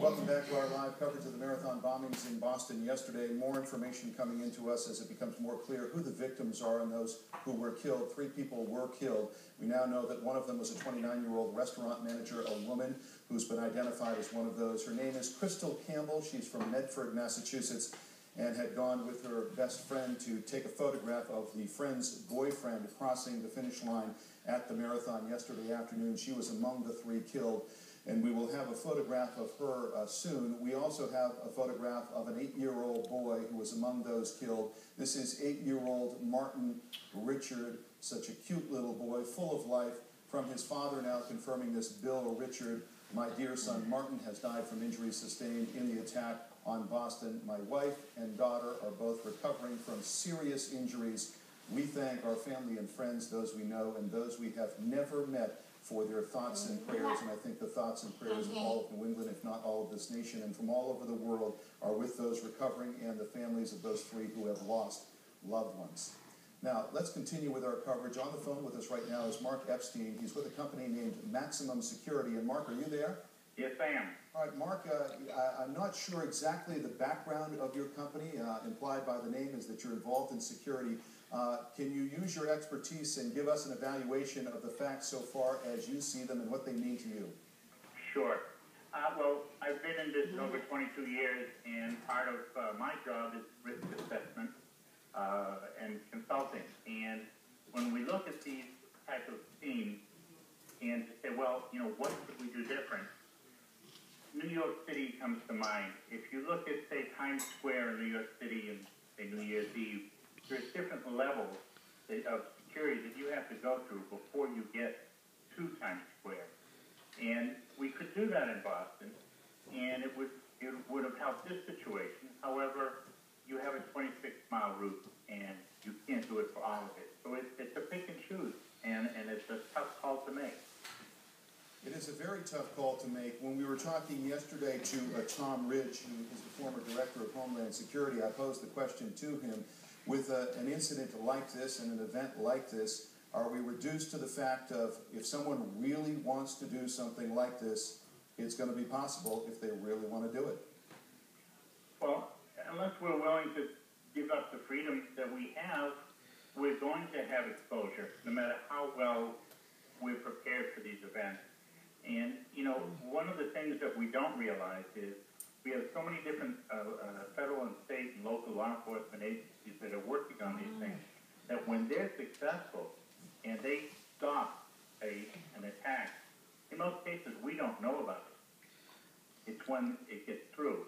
Welcome back to our live coverage of the marathon bombings in Boston yesterday. More information coming into us as it becomes more clear who the victims are and those who were killed. 3 people were killed. We now know that one of them was a 29-year-old restaurant manager, a woman who's been identified as one of those. Her name is Crystal Campbell. She's from Medford, Massachusetts, and had gone with her best friend to take a photograph of the friend's boyfriend crossing the finish line at the marathon yesterday afternoon. She was among the 3 killed. And we will have a photograph of her soon. We also have a photograph of an 8-year-old boy who was among those killed. This is 8-year-old Martin Richard, such a cute little boy, full of life. From his father now confirming this, Bill Richard, my dear son Martin has died from injuries sustained in the attack on Boston. My wife and daughter are both recovering from serious injuries. We thank our family and friends, those we know and those we have never met, for their thoughts and prayers, and I think the thoughts and prayers of all of New England, if not all of this nation, and from all over the world, are with those recovering and the families of those 3 who have lost loved ones. Now, let's continue with our coverage. On the phone with us right now is Mark Epstein. He's with a company named Maximum Security. And Mark, are you there? Yes, I am. All right, Mark, I'm not sure exactly the background of your company. Implied by the name is that you're involved in security. Can you use your expertise and give us an evaluation of the facts so far as you see them and what they mean to you? Sure. Well, I've been in this over 22 years, and part of my job is risk assessment and consulting. And when we look at these type of themes and to say, well, you know, what could we do different? New York City comes to mind. If you look at, say, Times Square in New York City and, say, New Year's Eve, there's different levels of security that you have to go through before you get to Times Square. And we could do that in Boston, and it would have helped this situation. However, you have a 26-mile route, and you can't do it for all of it. So it's a pick and choose, and it's a tough call to make. It is a very tough call to make. When we were talking yesterday to Tom Ridge, who is the former Director of Homeland Security, I posed the question to him, with an incident like this and an event like this, are we reduced to the fact of if someone really wants to do something like this, it's going to be possible if they really want to do it? Well, unless we're willing to give up the freedom that we have, we're going to have exposure, no matter how well we're prepared for these events. And, you know, one of the things that we don't realize is we have so many different federal and state and local law enforcement agencies that are working on these things that when they're successful and they stop an attack, in most cases we don't know about it. It's when it gets through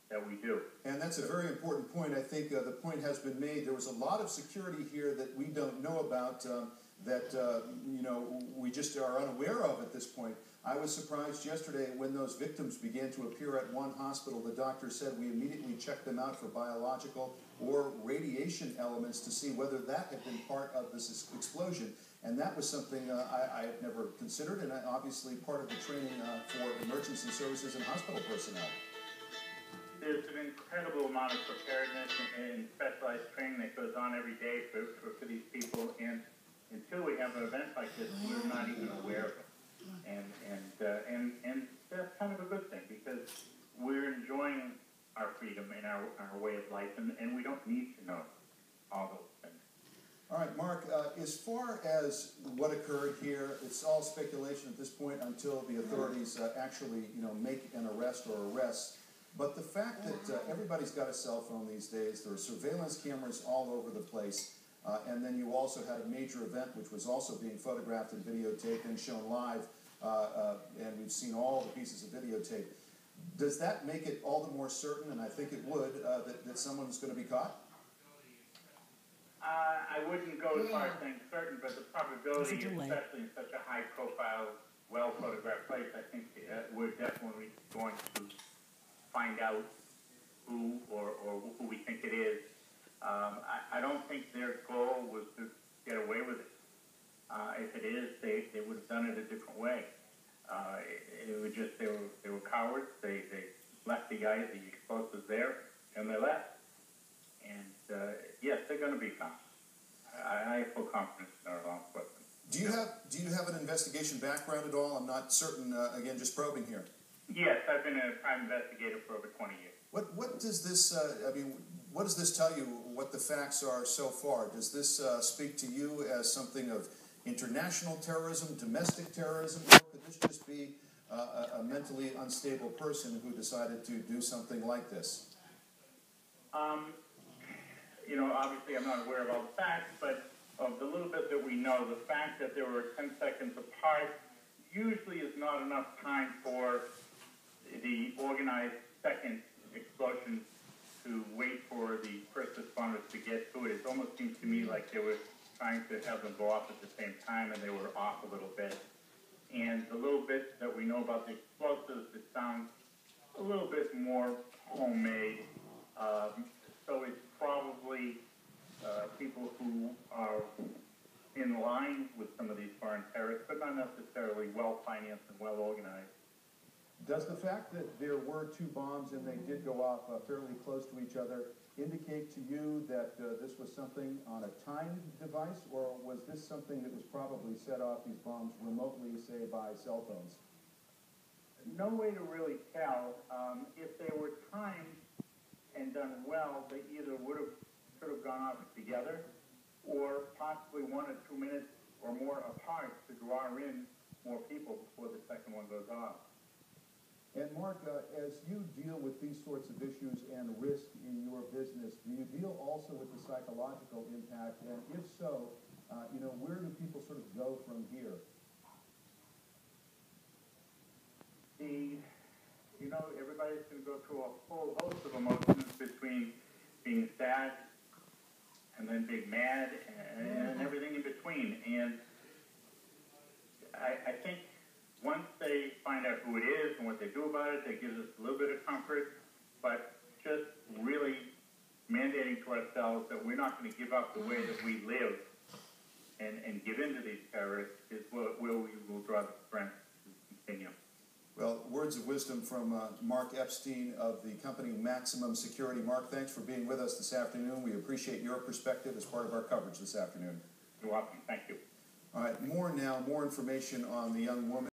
that we do. And that's a very important point. I think the point has been made. There was a lot of security here that we don't know about you know, we just are unaware of at this point. I was surprised yesterday when those victims began to appear at one hospital. The doctor said we immediately checked them out for biological or radiation elements to see whether that had been part of this explosion. And that was something I had never considered, and obviously part of the training for emergency services and hospital personnel. There's an incredible amount of preparedness and specialized training that goes on every day for these people, and until we have an event like this, we're not even aware of it. And that's kind of a good thing, because we're enjoying our freedom and our way of life, and we don't need to know all those things. All right, Mark, as far as what occurred here, it's all speculation at this point until the authorities actually, you know, make an arrest or arrests. But the fact that everybody's got a cell phone these days, there are surveillance cameras all over the place, and then you also had a major event which was also being photographed and videotaped and shown live, and we've seen all the pieces of videotape. Does that make it all the more certain, and I think it would, that someone's going to be caught? I wouldn't go as far as saying certain, but the probability, especially in such a high-profile, well-photographed place, I think we're definitely going to find out who or who we think it is. I don't think their goal was to get away with it. If it is, they would have done it a different way. It was just they were cowards. They left the explosives there, and they left. And yes, they're going to be found. I have full confidence in our law enforcement. Do you have an investigation background at all? I'm not certain. Again, just probing here. Yes, I've been a private investigator for over 20 years. What does this, what does this tell you, what the facts are so far? Does this speak to you as something of international terrorism, domestic terrorism, or could this just be a mentally unstable person who decided to do something like this? You know, obviously I'm not aware of all the facts, but of the little bit that we know, the fact that they were 10 seconds apart usually is not enough time for the organized second explosion to wait for the first responders to get to it. It almost seems to me like they were trying to have them go off at the same time, and they were off a little bit. And the little bit that we know about the explosives, it sounds a little bit more homemade. So it's probably people who are in line with some of these foreign terrorists, but not necessarily well-financed and well-organized. Does the fact that there were two bombs and they did go off fairly close to each other indicate to you that this was something on a timed device, or was this something that was probably set off, these bombs, remotely, say, by cell phones? No way to really tell. If they were timed and done well, they either could have gone off together, or possibly 1 or 2 minutes or more apart to draw in more people before the second one goes off. And Mark, as you deal with these sorts of issues and risk in your business, do you deal also with the psychological impact? And if so, where do people sort of go from here? Everybody's going to go through a whole host of emotions between being sad and then being mad and everything in between. And I think once they find out who it is and what they do about it, that gives us a little bit of comfort. But just really mandating to ourselves that we're not going to give up the way that we live and give in to these terrorists is where we will draw the strength to continue. Well, words of wisdom from Mark Epstein of the company Maximum Security. Mark, thanks for being with us this afternoon. We appreciate your perspective as part of our coverage this afternoon. You're welcome. Thank you. All right, more information on the young woman.